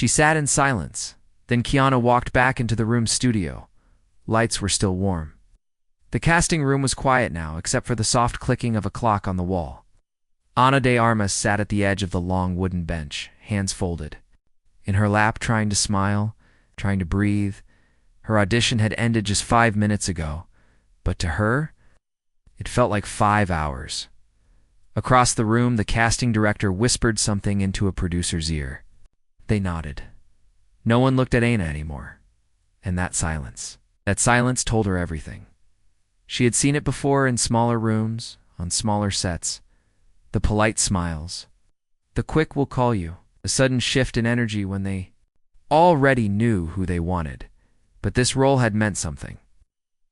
She sat in silence. Then Keanu walked back into the room's studio. Lights were still warm. The casting room was quiet now, except for the soft clicking of a clock on the wall. Ana de Armas sat at the edge of the long wooden bench, hands folded. In her lap, trying to smile, trying to breathe. Her audition had ended just 5 minutes ago, but to her, it felt like 5 hours. Across the room, the casting director whispered something into a producer's ear. They nodded. No one looked at Ana anymore. And that silence told her everything. She had seen it before in smaller rooms, on smaller sets. The polite smiles. The quick "we'll call you." A sudden shift in energy when they already knew who they wanted. But this role had meant something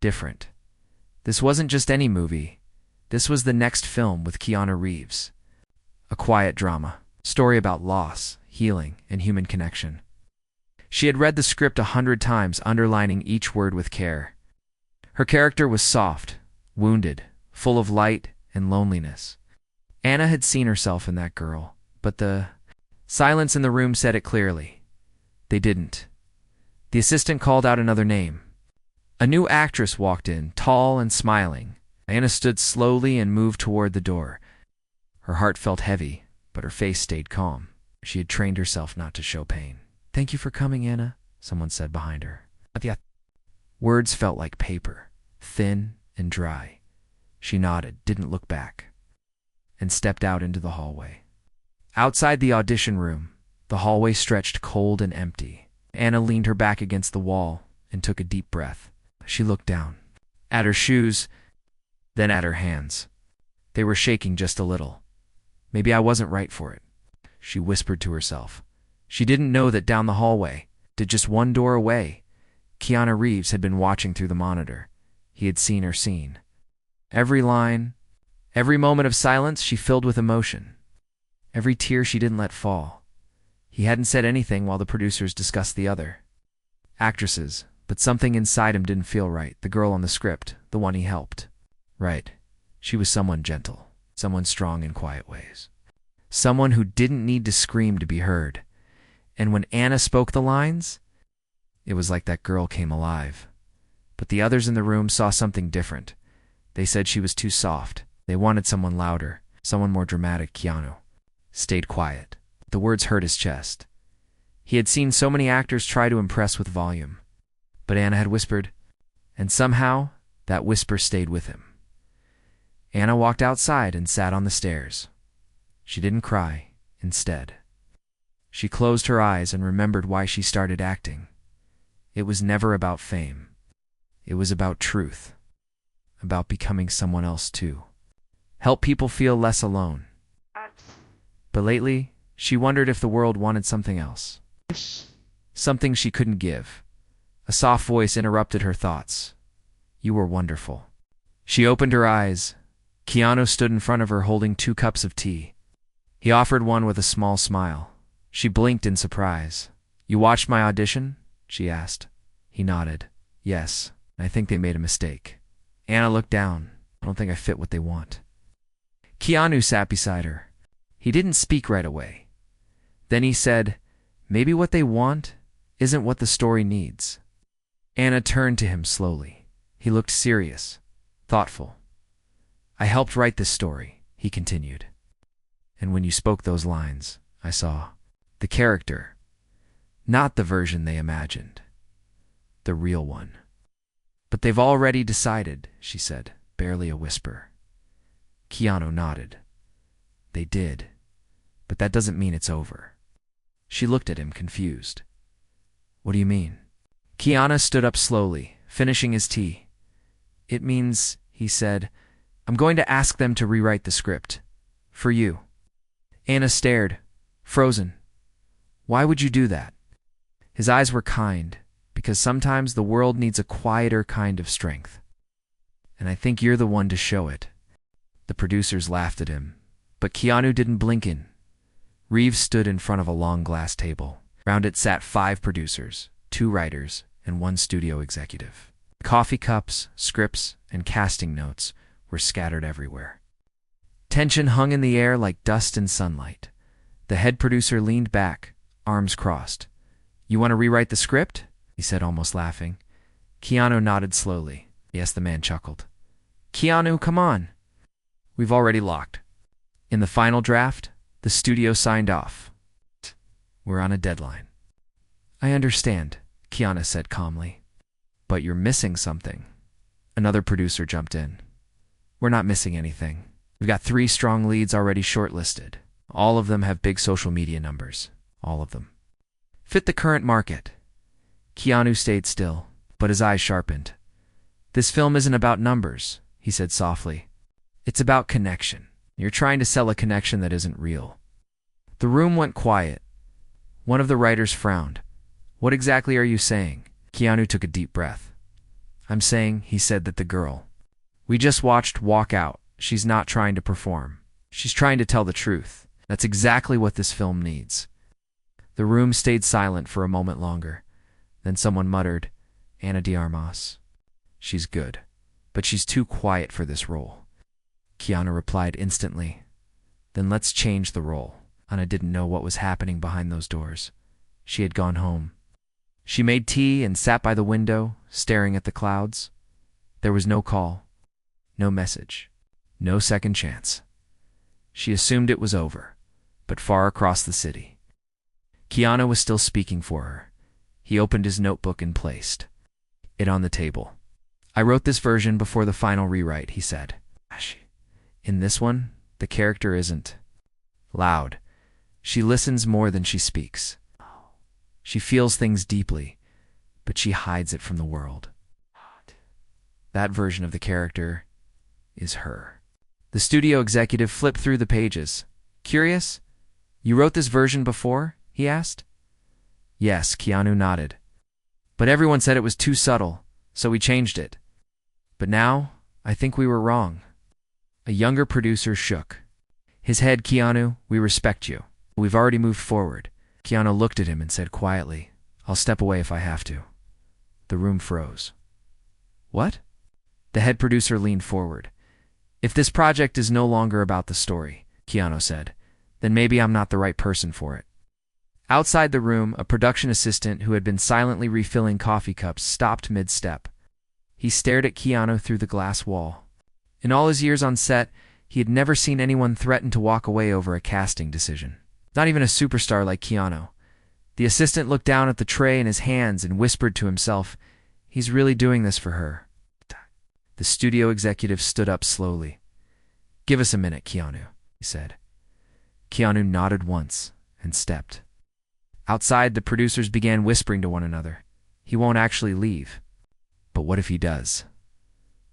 different. This wasn't just any movie. This was the next film with Keanu Reeves. A quiet drama, story about loss, healing, and human connection. She had read the script 100 times, underlining each word with care. Her character was soft, wounded, full of light and loneliness. Ana had seen herself in that girl, but the silence in the room said it clearly. They didn't. The assistant called out another name. A new actress walked in, tall and smiling. Ana stood slowly and moved toward the door. Her heart felt heavy, but her face stayed calm. She had trained herself not to show pain. "Thank you for coming, Ana," someone said behind her. Words felt like paper, thin and dry. She nodded, didn't look back, and stepped out into the hallway. Outside the audition room, the hallway stretched cold and empty. Ana leaned her back against the wall and took a deep breath. She looked down, at her shoes, then at her hands. They were shaking just a little. Maybe I wasn't right for it, she whispered to herself. She didn't know that down the hallway, just one door away, Keanu Reeves had been watching through the monitor. He had seen her scene. Every line, every moment of silence she filled with emotion. Every tear she didn't let fall. He hadn't said anything while the producers discussed the other actresses, but something inside him didn't feel right. The girl on the script, the one he helped. Right. She was someone gentle, someone strong in quiet ways. Someone who didn't need to scream to be heard. And when Ana spoke the lines, it was like that girl came alive. But the others in the room saw something different. They said she was too soft. They wanted someone louder, someone more dramatic. Keanu stayed quiet. The words hurt his chest. He had seen so many actors try to impress with volume. But Ana had whispered, and somehow that whisper stayed with him. Ana walked outside and sat on the stairs. She didn't cry. Instead, she closed her eyes and remembered why she started acting. It was never about fame. It was about truth. About becoming someone else too. Help people feel less alone. But lately, she wondered if the world wanted something else. Something she couldn't give. A soft voice interrupted her thoughts. "You were wonderful." She opened her eyes. Keanu stood in front of her holding 2 cups of tea. He offered one with a small smile. She blinked in surprise. "You watched my audition?" she asked. He nodded. "Yes, I think they made a mistake." Ana looked down. "I don't think I fit what they want." Keanu sat beside her. He didn't speak right away. Then he said, "Maybe what they want isn't what the story needs." Ana turned to him slowly. He looked serious, thoughtful. "I helped write this story," he continued. "And when you spoke those lines, I saw the character, not the version they imagined, the real one." "But they've already decided," she said, barely a whisper. Keanu nodded. "They did, but that doesn't mean it's over." She looked at him, confused. "What do you mean?" Keanu stood up slowly, finishing his tea. "It means," he said, "I'm going to ask them to rewrite the script. For you." Ana stared, frozen. "Why would you do that?" His eyes were kind, because sometimes the world needs a quieter kind of strength. "And I think you're the one to show it." The producers laughed at him, but Keanu didn't blink in. Reeves stood in front of a long glass table. Round it sat 5 producers, 2 writers, and 1 studio executive. Coffee cups, scripts, and casting notes were scattered everywhere. Tension hung in the air like dust in sunlight. The head producer leaned back, arms crossed. You want to rewrite the script? He said, almost laughing. Keanu nodded slowly. Yes, the man chuckled. Keanu, come on. We've already locked. In the final draft, the studio signed off. We're on a deadline. I understand, Keanu said calmly. But you're missing something. Another producer jumped in. We're not missing anything. We've got 3 strong leads already shortlisted. All of them have big social media numbers. All of them. Fit the current market. Keanu stayed still, but his eyes sharpened. This film isn't about numbers, he said softly. It's about connection. You're trying to sell a connection that isn't real. The room went quiet. One of the writers frowned. What exactly are you saying? Keanu took a deep breath. I'm saying, he said, that the girl we just watched walk out. She's not trying to perform. She's trying to tell the truth. That's exactly what this film needs. The room stayed silent for a moment longer. Then someone muttered, Ana de Armas. She's good, but she's too quiet for this role. Keanu replied instantly. Then let's change the role. Ana didn't know what was happening behind those doors. She had gone home. She made tea and sat by the window, staring at the clouds. There was no call, no message, no second chance. She assumed it was over, but far across the city. Keanu was still speaking for her. He opened his notebook and placed it on the table. I wrote this version before the final rewrite, he said. In this one, the character isn't loud. She listens more than she speaks. She feels things deeply, but she hides it from the world. That version of the character is her. The studio executive flipped through the pages. Curious? You wrote this version before? He asked. Yes, Keanu nodded. But everyone said it was too subtle, so we changed it. But now, I think we were wrong. A younger producer shook his head. Keanu, we respect you. We've already moved forward. Keanu looked at him and said quietly, I'll step away if I have to. The room froze. What? The head producer leaned forward. If this project is no longer about the story, Keanu said, then maybe I'm not the right person for it. Outside the room, a production assistant who had been silently refilling coffee cups stopped mid-step. He stared at Keanu through the glass wall. In all his years on set, he had never seen anyone threaten to walk away over a casting decision. Not even a superstar like Keanu. The assistant looked down at the tray in his hands and whispered to himself, He's really doing this for her. The studio executive stood up slowly. Give us a minute, Keanu, he said. Keanu nodded once and stepped. Outside, the producers began whispering to one another. He won't actually leave. But what if he does?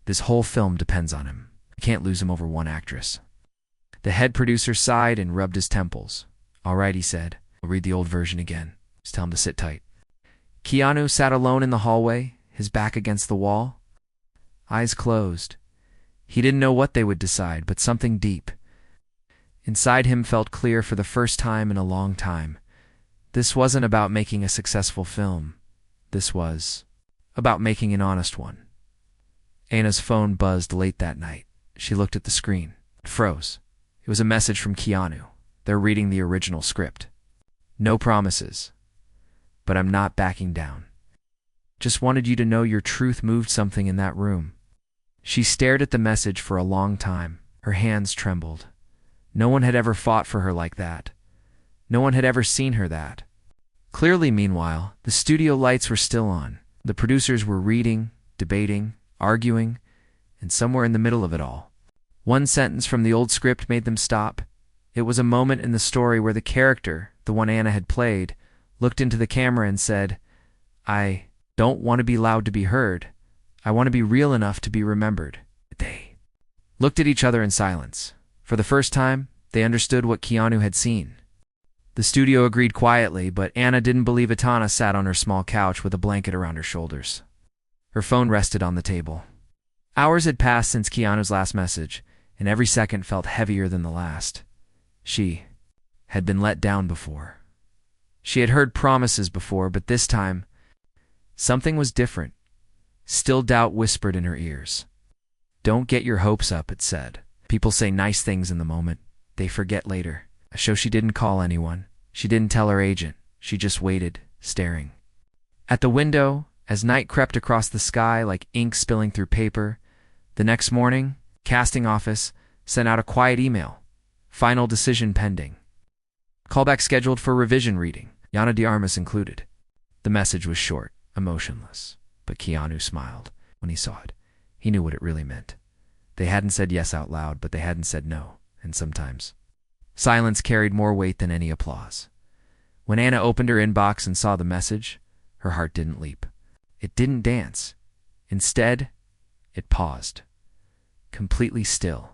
This whole film depends on him. I can't lose him over one actress. The head producer sighed and rubbed his temples. All right, he said. I'll read the old version again. Just tell him to sit tight. Keanu sat alone in the hallway, his back against the wall. Eyes closed. He didn't know what they would decide, but something deep inside him felt clear for the first time in a long time. This wasn't about making a successful film. This was about making an honest one. Ana's phone buzzed late that night. She looked at the screen. It froze. It was a message from Keanu. They're reading the original script. No promises. But I'm not backing down. Just wanted you to know your truth moved something in that room. She stared at the message for a long time. Her hands trembled. No one had ever fought for her like that. No one had ever seen her that. Clearly, meanwhile, the studio lights were still on. The producers were reading, debating, arguing, and somewhere in the middle of it all, one sentence from the old script made them stop. It was a moment in the story where the character, the one Ana had played, looked into the camera and said, I don't want to be loud to be heard. I want to be real enough to be remembered. They looked at each other in silence. For the first time, they understood what Keanu had seen. The studio agreed quietly, but Ana didn't believe Atana sat on her small couch with a blanket around her shoulders. Her phone rested on the table. Hours had passed since Keanu's last message, and every second felt heavier than the last. She had been let down before. She had heard promises before, but this time, something was different. Still doubt whispered in her ears. Don't get your hopes up, it said. People say nice things in the moment. They forget later. So she didn't call anyone. She didn't tell her agent. She just waited, staring. At the window, as night crept across the sky like ink spilling through paper, the next morning, casting office sent out a quiet email. Final decision pending. Callback scheduled for revision reading, Yana de Armas included. The message was short, emotionless, but Keanu smiled when he saw it. He knew what it really meant. They hadn't said yes out loud, but they hadn't said no, and sometimes silence carried more weight than any applause. When Anna opened her inbox and saw the message, her heart didn't leap. It didn't dance. Instead, it paused, completely still.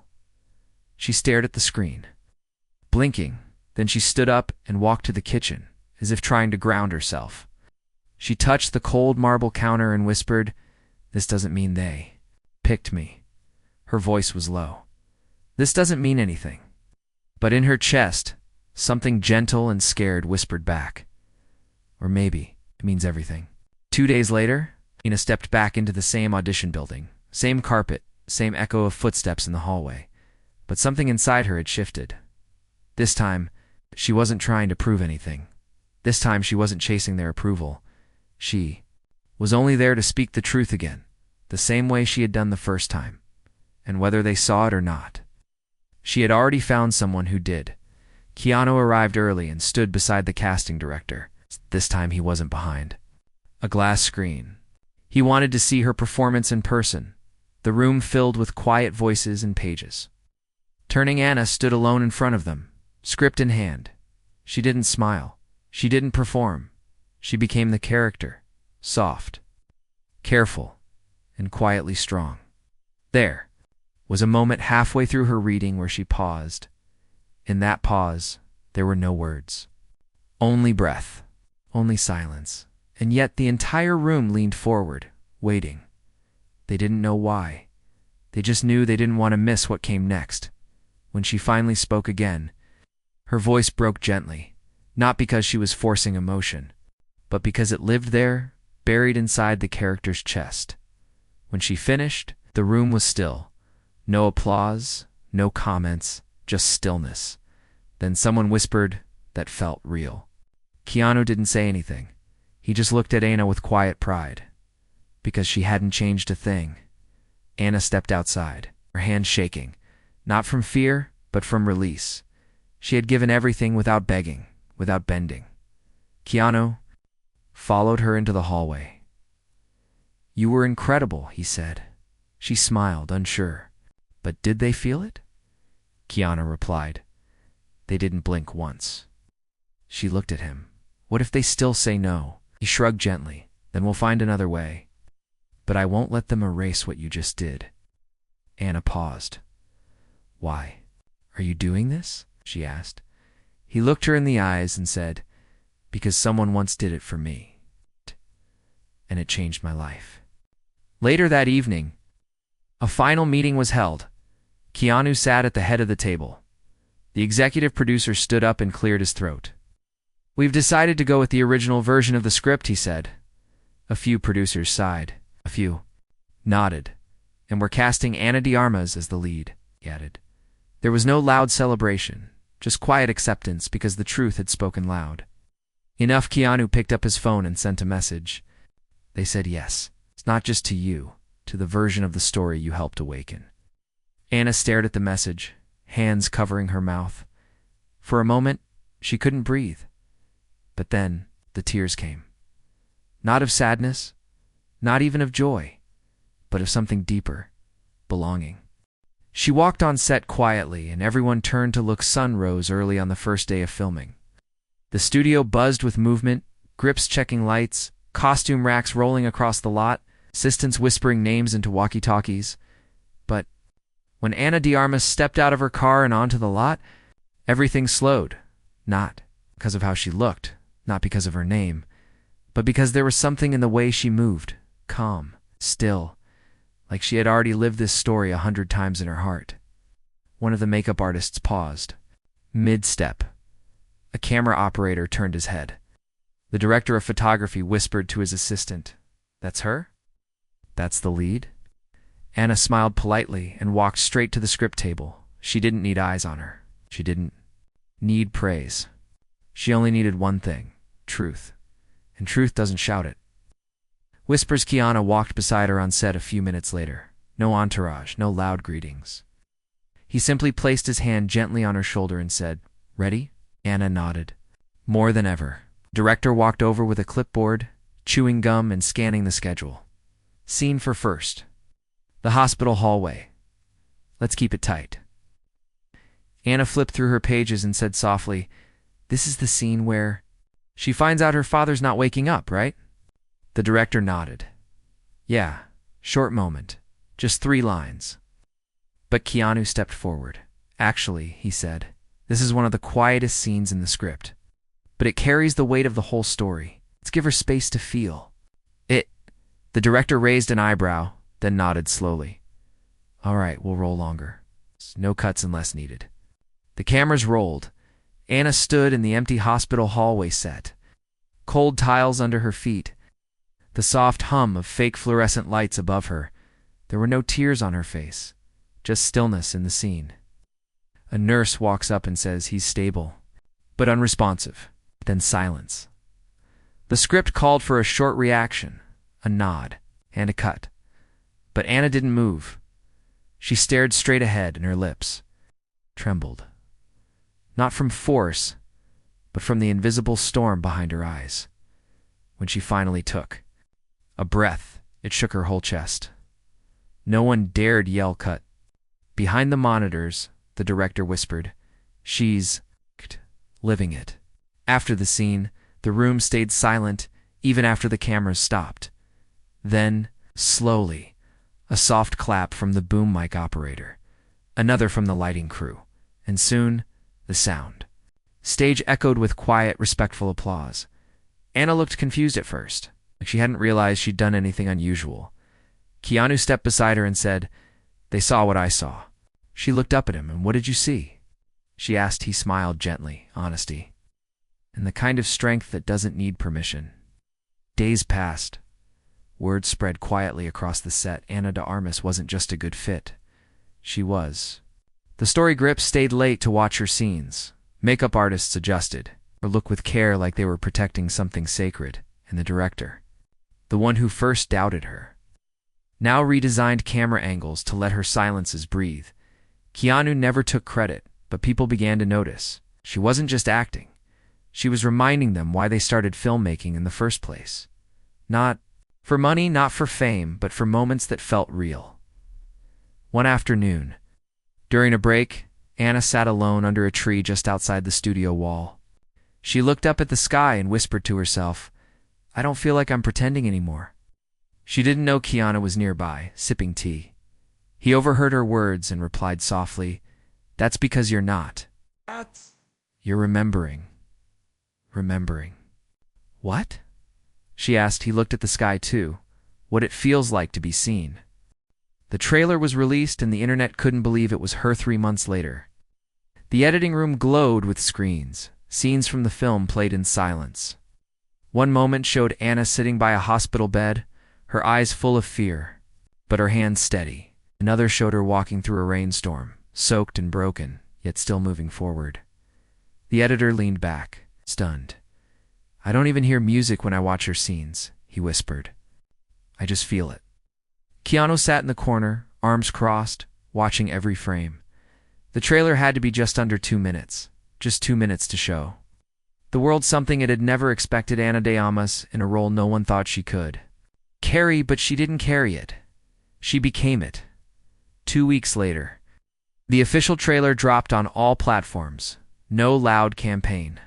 She stared at the screen, blinking. Then she stood up and walked to the kitchen, as if trying to ground herself. She touched the cold marble counter and whispered, "This doesn't mean they picked me." Her voice was low. "This doesn't mean anything." But in her chest, something gentle and scared whispered back, "Or maybe it means everything." 2 days later, Ina stepped back into the same audition building, same carpet, same echo of footsteps in the hallway. But something inside her had shifted. This time, she wasn't trying to prove anything. This time, she wasn't chasing their approval. She was only there to speak the truth again, the same way she had done the first time, and whether they saw it or not. She had already found someone who did. Keanu arrived early and stood beside the casting director. This time, he wasn't behind a glass screen. He wanted to see her performance in person, the room filled with quiet voices and pages. Turning, Anna stood alone in front of them, script in hand. She didn't smile. She didn't perform. She became the character, soft, careful, and quietly strong. There was a moment halfway through her reading where she paused. In that pause, there were no words. Only breath, only silence. And yet the entire room leaned forward, waiting. They didn't know why. They just knew they didn't want to miss what came next. When she finally spoke again, her voice broke gently, not because she was forcing emotion, but because it lived there, buried inside the character's chest. When she finished, the room was still. No applause, no comments, just stillness. Then someone whispered that felt real. Keanu didn't say anything. He just looked at Anna with quiet pride. Because she hadn't changed a thing. Anna stepped outside, her hands shaking, not from fear, but from release. She had given everything without begging, without bending. Keanu followed her into the hallway. "You were incredible," he said. She smiled, unsure. "But did they feel it?" Keanu replied. "They didn't blink once." She looked at him. "What if they still say no?" He shrugged gently. "Then we'll find another way. But I won't let them erase what you just did." Anna paused. "Why? Are you doing this?" she asked. He looked her in the eyes and said, "Because someone once did it for me. And it changed my life." Later that evening, a final meeting was held. Keanu sat at the head of the table. The executive producer stood up and cleared his throat. "We've decided to go with the original version of the script," he said. A few producers sighed. A few nodded. "And we're casting Ana de Armas as the lead," he added. There was no loud celebration, just quiet acceptance because the truth had spoken loud. Enough. Keanu picked up his phone and sent a message. "They said yes. It's not just to you, to the version of the story you helped awaken." Anna stared at the message, hands covering her mouth. For a moment, she couldn't breathe. But then, the tears came. Not of sadness, not even of joy, but of something deeper, belonging. She walked on set quietly, and everyone turned to look. Sun rose early on the first day of filming. The studio buzzed with movement, grips checking lights, costume racks rolling across the lot, assistants whispering names into walkie-talkies. But when Ana de Armas stepped out of her car and onto the lot, everything slowed. Not because of how she looked, not because of her name, but because there was something in the way she moved, calm, still, like she had already lived this story 100 times in her heart. One of the makeup artists paused. Mid-step. A camera operator turned his head. The director of photography whispered to his assistant, "That's her? That's the lead?" Anna smiled politely and walked straight to the script table. She didn't need eyes on her. She didn't need praise. She only needed one thing, truth. And truth doesn't shout it. Whispers. Keanu walked beside her on set a few minutes later. No entourage, no loud greetings. He simply placed his hand gently on her shoulder and said, "Ready?" Anna nodded. More than ever. Director walked over with a clipboard, chewing gum and scanning the schedule. Scene for first. The hospital hallway. Let's keep it tight. Anna flipped through her pages and said softly, "This is the scene where she finds out her father's not waking up, right?" The director nodded. "Yeah, short moment. Just 3 lines." But Keanu stepped forward. "Actually," he said, "this is one of the quietest scenes in the script. But it carries the weight of the whole story. Let's give her space to feel." The director raised an eyebrow, then nodded slowly. "All right, we'll roll longer. No cuts unless needed." The cameras rolled. Anna stood in the empty hospital hallway set. Cold tiles under her feet. The soft hum of fake fluorescent lights above her. There were no tears on her face. Just stillness in the scene. A nurse walks up and says he's stable, but unresponsive. Then silence. The script called for a short reaction, a nod, and a cut. But Anna didn't move. She stared straight ahead, and her lips trembled. Not from force, but from the invisible storm behind her eyes. When she finally took a breath, it shook her whole chest. No one dared yell cut. Behind the monitors, the director whispered, "She's living it." After the scene, the room stayed silent even after the cameras stopped. Then, slowly, a soft clap from the boom mic operator, another from the lighting crew, and soon, the sound. Stage echoed with quiet, respectful applause. Anna looked confused at first, like she hadn't realized she'd done anything unusual. Keanu stepped beside her and said, "They saw what I saw." She looked up at him. "And what did you see?" she asked. He smiled gently, honesty, and the kind of strength that doesn't need permission. Days passed. Word spread quietly across the set. Ana de Armas wasn't just a good fit. She was. The story grips stayed late to watch her scenes. Makeup artists adjusted, or looked with care like they were protecting something sacred, and the director, the one who first doubted her, now redesigned camera angles to let her silences breathe. Keanu never took credit, but people began to notice. She wasn't just acting. She was reminding them why they started filmmaking in the first place. Not for money, not for fame, but for moments that felt real. One afternoon, during a break, Anna sat alone under a tree just outside the studio wall. She looked up at the sky and whispered to herself, "I don't feel like I'm pretending anymore." She didn't know Keanu was nearby, sipping tea. He overheard her words and replied softly, "That's because you're not. You're remembering. Remembering." "What?" she asked. He looked at the sky too. What it feels like to be seen. The trailer was released and the internet couldn't believe it was her 3 months later. The editing room glowed with screens. Scenes from the film played in silence. One moment showed Anna sitting by a hospital bed, her eyes full of fear, but her hands steady. Another showed her walking through a rainstorm, soaked and broken, yet still moving forward. The editor leaned back, stunned. "I don't even hear music when I watch her scenes," he whispered. "I just feel it." Keanu sat in the corner, arms crossed, watching every frame. The trailer had to be just under 2 minutes, just 2 minutes to show the world something it had never expected. Ana de Armas in a role no one thought she could carry, but she didn't carry it. She became it. 2 weeks later, the official trailer dropped on all platforms. No loud campaign.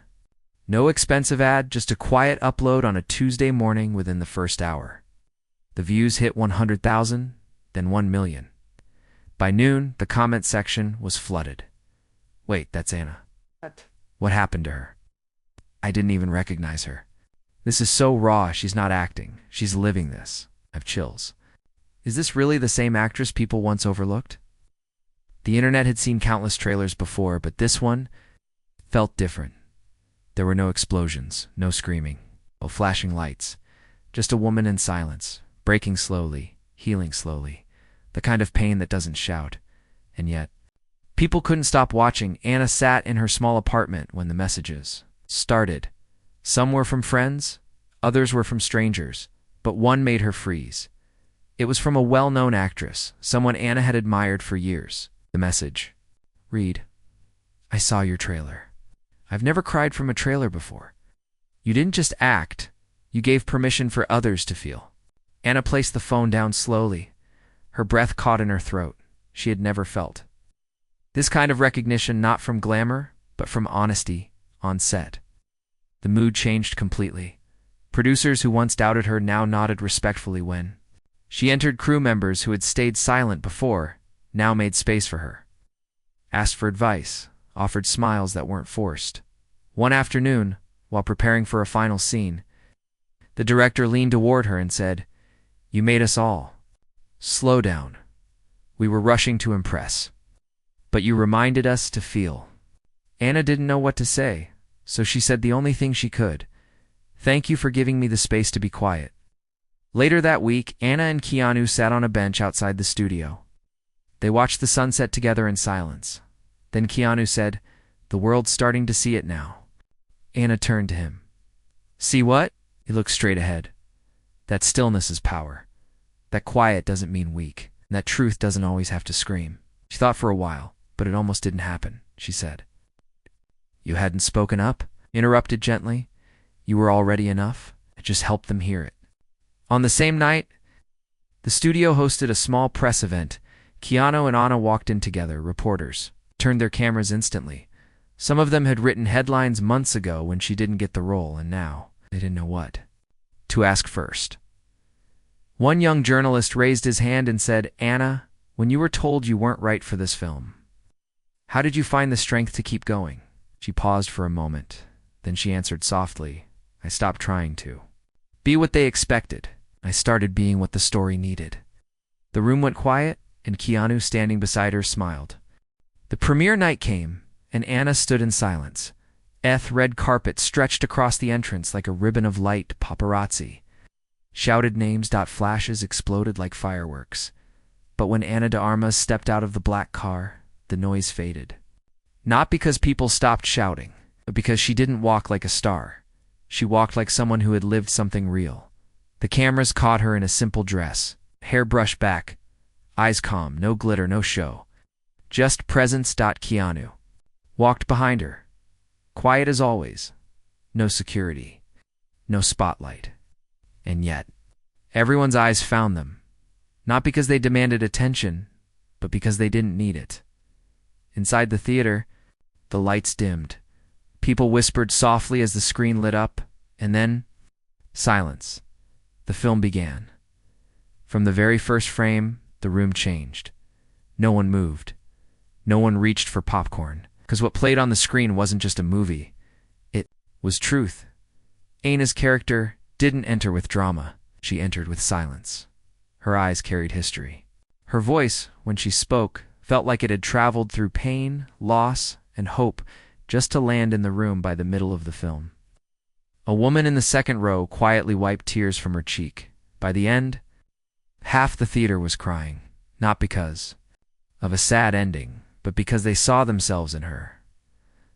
No expensive ad, just a quiet upload on a Tuesday morning within the first hour. The views hit 100,000, then 1 million. By noon, the comment section was flooded. "Wait, that's Anna. What happened to her? I didn't even recognize her. This is so raw, she's not acting. She's living this. I have chills. Is this really the same actress people once overlooked?" The internet had seen countless trailers before, but this one felt different. There were no explosions, no screaming, no flashing lights. Just a woman in silence, breaking slowly, healing slowly. The kind of pain that doesn't shout. And yet, people couldn't stop watching. Anna sat in her small apartment when the messages started. Some were from friends, others were from strangers, but one made her freeze. It was from a well-known actress, someone Anna had admired for years. The message: "Reed, I saw your trailer. I've never cried from a trailer before. You didn't just act, you gave permission for others to feel." Anna placed the phone down slowly. Her breath caught in her throat. She had never felt this kind of recognition, not from glamour, but from honesty on set. The mood changed completely. Producers who once doubted her now nodded respectfully when she entered. Crew members who had stayed silent before now made space for her, asked for advice, offered smiles that weren't forced. One afternoon, while preparing for a final scene, the director leaned toward her and said, "You made us all slow down. We were rushing to impress, but you reminded us to feel." Anna didn't know what to say, so she said the only thing she could: "Thank you for giving me the space to be quiet." Later that week, Anna and Keanu sat on a bench outside the studio. They watched the sunset together in silence. Then Keanu said, "The world's starting to see it now." Anna turned to him. "See what?" He looked straight ahead. "That stillness is power. That quiet doesn't mean weak. And that truth doesn't always have to scream." She thought for a while, but it almost didn't happen. She said, "You hadn't spoken up?" Interrupted gently. "You were already enough. It just helped them hear it." On the same night, the studio hosted a small press event. Keanu and Anna walked in together. Reporters turned their cameras instantly. Some of them had written headlines months ago when she didn't get the role, and now they didn't know what to ask first. One young journalist raised his hand and said, "Anna, when you were told you weren't right for this film, how did you find the strength to keep going?" She paused for a moment. Then she answered softly, "I stopped trying to be what they expected. I started being what the story needed." The room went quiet, and Keanu, standing beside her, smiled. The premiere night came, and Anna stood in silence. Red carpet stretched across the entrance like a ribbon of light. Paparazzi shouted names. Flashes exploded like fireworks. But when Anna de Armas stepped out of the black car, the noise faded. Not because people stopped shouting, but because she didn't walk like a star. She walked like someone who had lived something real. The cameras caught her in a simple dress, hair brushed back, eyes calm, no glitter, no show. Just presence. Keanu walked behind her, quiet as always. No security, no spotlight. And yet, everyone's eyes found them. Not because they demanded attention, but because they didn't need it. Inside the theater, the lights dimmed. People whispered softly as the screen lit up, and then silence. The film began. From the very first frame, the room changed. No one moved. No one reached for popcorn, because what played on the screen wasn't just a movie. It was truth. Anna's character didn't enter with drama. She entered with silence. Her eyes carried history. Her voice, when she spoke, felt like it had traveled through pain, loss, and hope just to land in the room by the middle of the film. A woman in the second row quietly wiped tears from her cheek. By the end, half the theater was crying, not because of a sad ending, but because they saw themselves in her.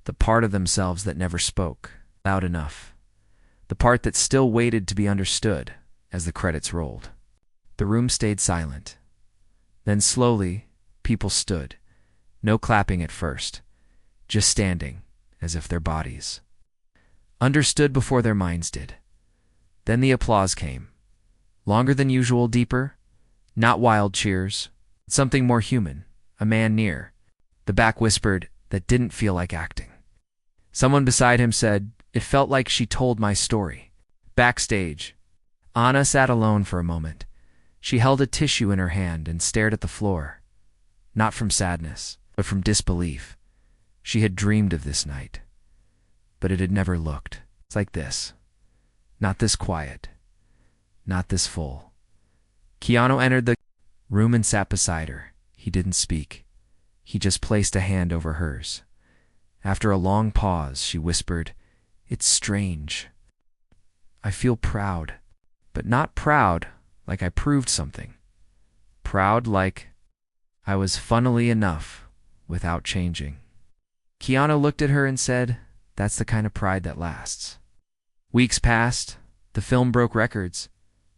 The part of themselves that never spoke loud enough. The part that still waited to be understood as the credits rolled. The room stayed silent. Then slowly, people stood. No clapping at first, just standing, as if their bodies understood before their minds did. Then the applause came. Longer than usual, deeper. Not wild cheers. Something more human. A man near the back whispered, "That didn't feel like acting." Someone beside him said, "It felt like she told my story." Backstage, Anna sat alone for a moment. She held a tissue in her hand and stared at the floor. Not from sadness, but from disbelief. She had dreamed of this night, but it had never looked like this. Not this quiet. Not this full. Keanu entered the room and sat beside her. He didn't speak. He just placed a hand over hers. After a long pause, she whispered, "It's strange. I feel proud, but not proud like I proved something. Proud like I was funnily enough without changing." Keanu looked at her and said, "That's the kind of pride that lasts." Weeks passed. The film broke records.